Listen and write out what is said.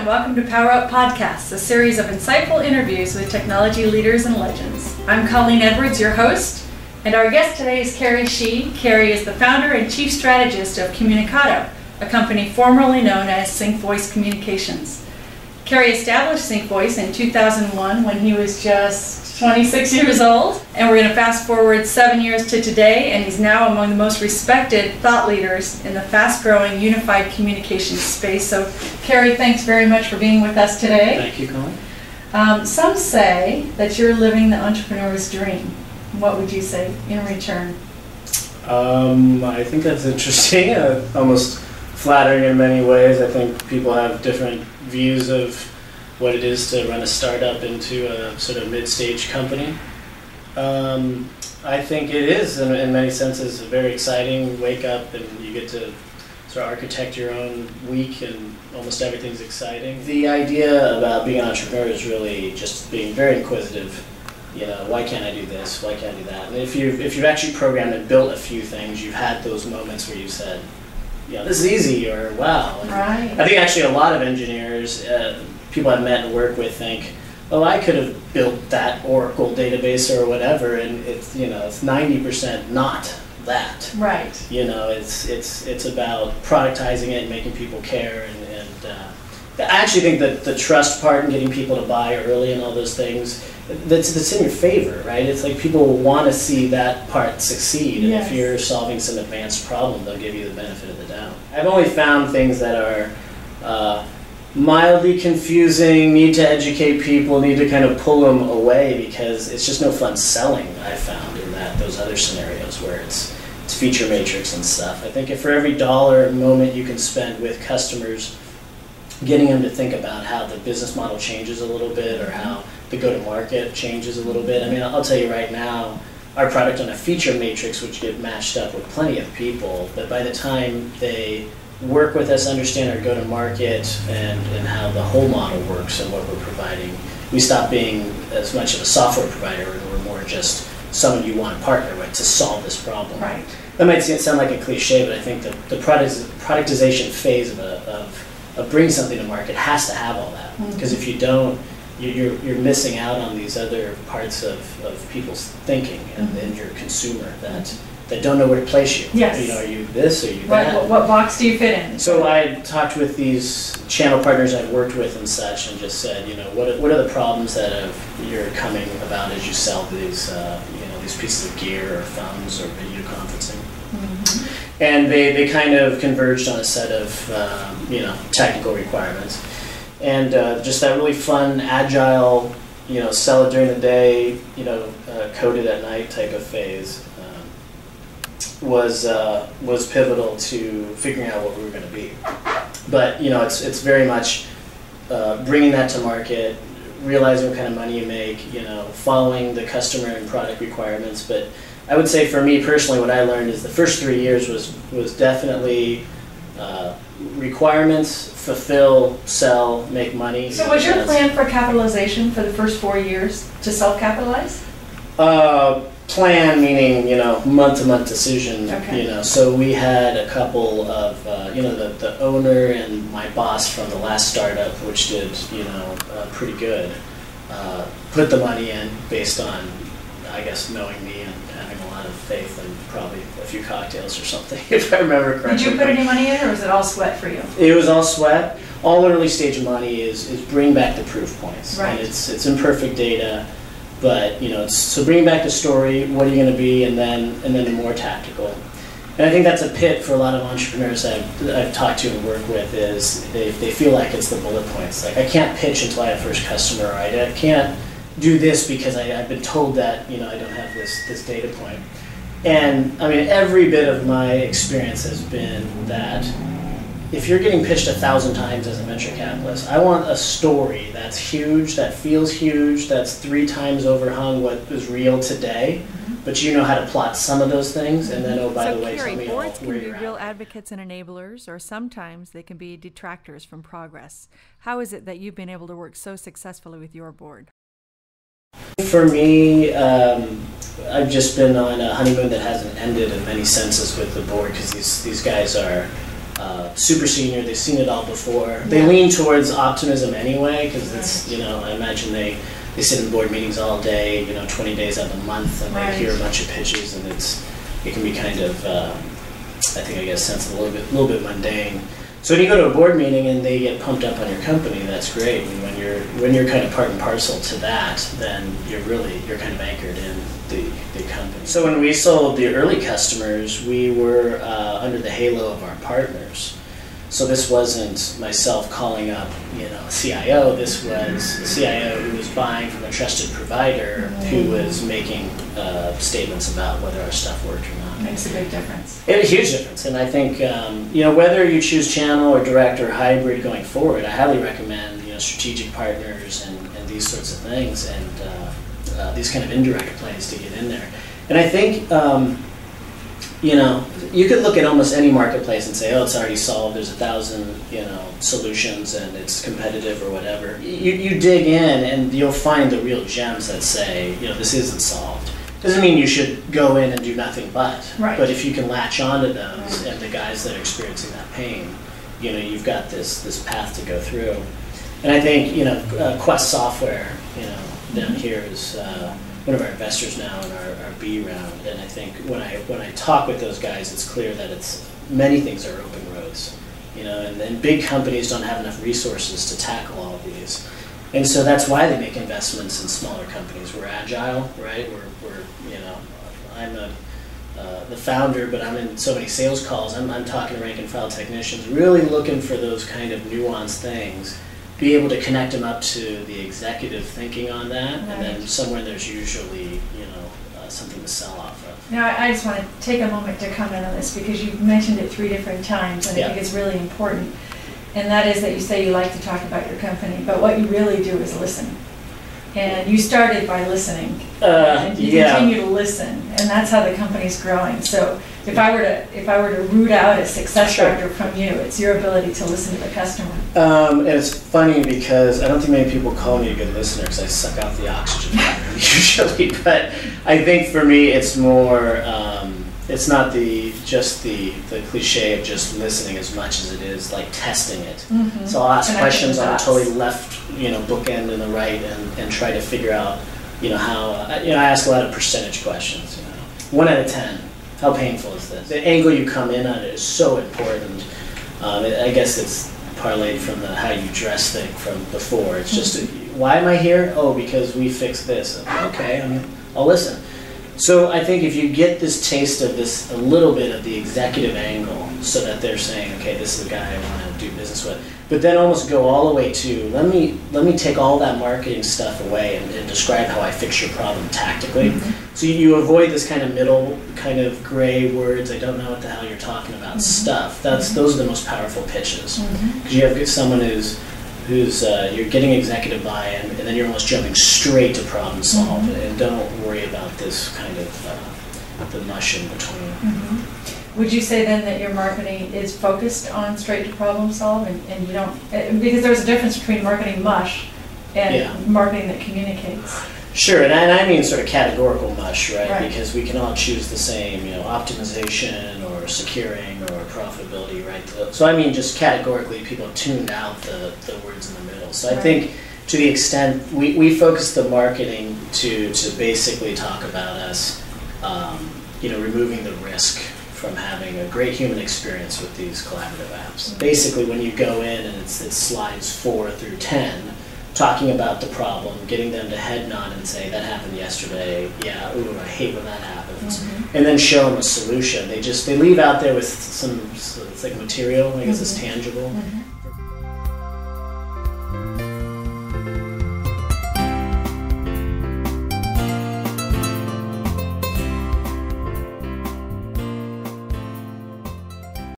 and welcome to PowerUp Podcasts, a series of insightful interviews with technology leaders and legends. I'm Colleen Edwards, your host, and our guest today is Kerry Shih. Kerry is the founder and chief strategist of Communicado, a company formerly known as Sync Voice Communications. Kerry established Sync Voice in 2001 when he was just 26 years old, and we're going to fast forward 7 years to today, and he's now among the most respected thought leaders in the fast-growing unified communications space. So, Kerry, thanks very much for being with us today. Thank you, Colleen. Some say that you're living the entrepreneur's dream. What would you say in return? I think that's interesting, almost flattering in many ways. I think people have different views of what it is to run a startup into a sort of mid-stage company. I think it is, in many senses, a very exciting wake up, and you get to sort of architect your own week, and almost everything's exciting. The idea about being an entrepreneur is really just being very inquisitive. You know, why can't I do this? Why can't I do that? And if you've actually programmed and built a few things, you've had those moments where you said, you know, this is easy, or wow. And right. I think actually a lot of engineers, people I've met and worked with, think, oh, I could have built that Oracle database or whatever, and it's, you know, it's 90% not that. Right. You know, it's about productizing it and making people care, and I actually think that the trust part and getting people to buy early and all those things, that's in your favor, right? It's like people want to see that part succeed, and yes. If you're solving some advanced problem, they'll give you the benefit of the doubt. I've only found things that are mildly confusing, need to educate people, need to kind of pull them away, because it's just no fun selling, I've found, in those other scenarios where it's feature matrix and stuff. I think if for every dollar moment you can spend with customers, getting them to think about how the business model changes a little bit, or how the go-to-market changes a little bit. I mean, I'll tell you right now, our product on a feature matrix would get matched up with plenty of people, but by the time they work with us, understand our go-to-market and how the whole model works and what we're providing, we stop being as much of a software provider, and we're more just someone you want to partner with to solve this problem. Right. That might sound like a cliche, but I think the productization phase of bringing something to market has to have all that, because if you don't, you're missing out on these other parts of people's thinking and your consumer that don't know where to place you. Yes. You know, are you this, or are you Right. that? What box do you fit in? So I talked with these channel partners I've worked with and such, and just said, you know, what are the problems that you're coming about as you sell these these pieces of gear or phones or video conferencing? And they kind of converged on a set of technical requirements, and just that really fun, agile, sell it during the day, code it at night type of phase was pivotal to figuring out what we were going to be. But it's very much bringing that to market, realizing what kind of money you make, following the customer and product requirements. But I would say for me personally, what I learned is the first 3 years was definitely requirements, fulfill, sell, make money. So was your plan for capitalization for the first 4 years to self-capitalize? Plan meaning, month-to-month decision. Okay. So we had a couple of, the owner and my boss from the last startup, which did, pretty good, put the money in based on, I guess, knowing me and having a lot of faith and probably a few cocktails or something, if I remember correctly. Did you put any money in, or was it all sweat for you? It was all sweat. All early stage money is bring back the proof points. Right. And it's imperfect data. But so bringing back the story, what are you going to be, and then the more tactical. And I think that's a pit for a lot of entrepreneurs I've talked to and worked with, is they feel like it's the bullet points. Like, I can't pitch until I have first customer, or I can't do this because I've been told that I don't have this data point. And I mean, every bit of my experience has been that if you're getting pitched 1,000 times as a venture capitalist, I want a story that's huge, that feels huge, that's 3 times overhung what is real today, but you know how to plot some of those things, and then, oh, by the way, Kerry, tell me boards can where be you're real at. advocates and enablers, or sometimes they can be detractors from progress. How is it that you've been able to work so successfully with your board? For me, I've just been on a honeymoon that hasn't ended in many senses with the board, because these guys are super senior. They've seen it all before. They lean towards optimism anyway, because it's, I imagine they sit in board meetings all day, 20 days out of the month, and they hear a bunch of pitches, and it can be kind of, I guess, sense of a little bit mundane. So when you go to a board meeting and they get pumped up on your company, that's great. And when you're kind of part and parcel to that, then you're kind of anchored in the company. So when we sold the early customers, we were under the halo of our partners. So this wasn't myself calling up, a CIO. This was the CIO who was buying from a trusted provider who was making statements about whether our stuff worked or not. Makes a big difference. It's a huge difference, and I think whether you choose channel or direct or hybrid going forward, I highly recommend strategic partners and these sorts of things, and these kind of indirect plays to get in there. And I think you could look at almost any marketplace and say, oh, it's already solved. There's 1,000 solutions, and it's competitive or whatever. You dig in, and you'll find the real gems that say, this isn't solved. Doesn't mean you should go in and do nothing but. Right. But if you can latch onto those and the guys that are experiencing that pain, you've got this path to go through. And I think Quest Software, down here is one of our investors now in our B round. And I think when I talk with those guys, it's clear that many things are open roads. And big companies don't have enough resources to tackle all of these. And so that's why they make investments in smaller companies. We're agile, right? We're I'm the founder, but I'm in so many sales calls. I'm talking to rank and file technicians, really looking for those kind of nuanced things, be able to connect them up to the executive thinking on that, and then somewhere there's usually something to sell off of. Now, I just want to take a moment to comment on this, because you've mentioned it 3 different times, and I think it's really important. And that is that you say you like to talk about your company, but what you really do is listen. And you started by listening, and you continue to listen, and that's how the company's growing. So if I were to root out a success factor from you, it's your ability to listen to the customer. And it's funny because I don't think many people call me a good listener because I suck out the oxygen usually. But I think for me, it's more. It's not just the cliche of just listening as much as it is like testing it. So I'll ask questions on a totally left, bookend and the right, and try to figure out, how. I ask a lot of percentage questions. 1 out of 10, how painful is this? The angle you come in on it is so important. I guess it's parlayed from the how you dress thing from before. It's just why am I here? Oh, because we fixed this. Okay, I'll listen. So I think if you get this taste of this, a little bit of the executive angle, so that they're saying, okay, this is the guy I want to do business with, but then almost go all the way to, let me take all that marketing stuff away and describe how I fix your problem tactically. So you avoid this kind of middle, kind of gray words, I don't know what the hell you're talking about stuff. Those are the most powerful pitches. Because you have someone who's you're getting executive buy-in, and then you're almost jumping straight to problem solve, and don't worry about this kind of the mush in between. Would you say then that your marketing is focused on straight to problem solve, and you don't, because there's a difference between marketing mush and marketing that communicates? Sure, and I mean sort of categorical mush, right? Because we can all choose the same, optimization or securing or profitability, right? So I mean just categorically, people have tuned out the words in the middle. So I think to the extent we focus the marketing to basically talk about us, removing the risk from having a great human experience with these collaborative apps. Basically, when you go in and it's slides 4 through 10, talking about the problem, getting them to head nod and say, that happened yesterday, yeah, ooh, I hate when that happens. And then show them a solution. They leave out there with some, it's like material, I guess it's tangible.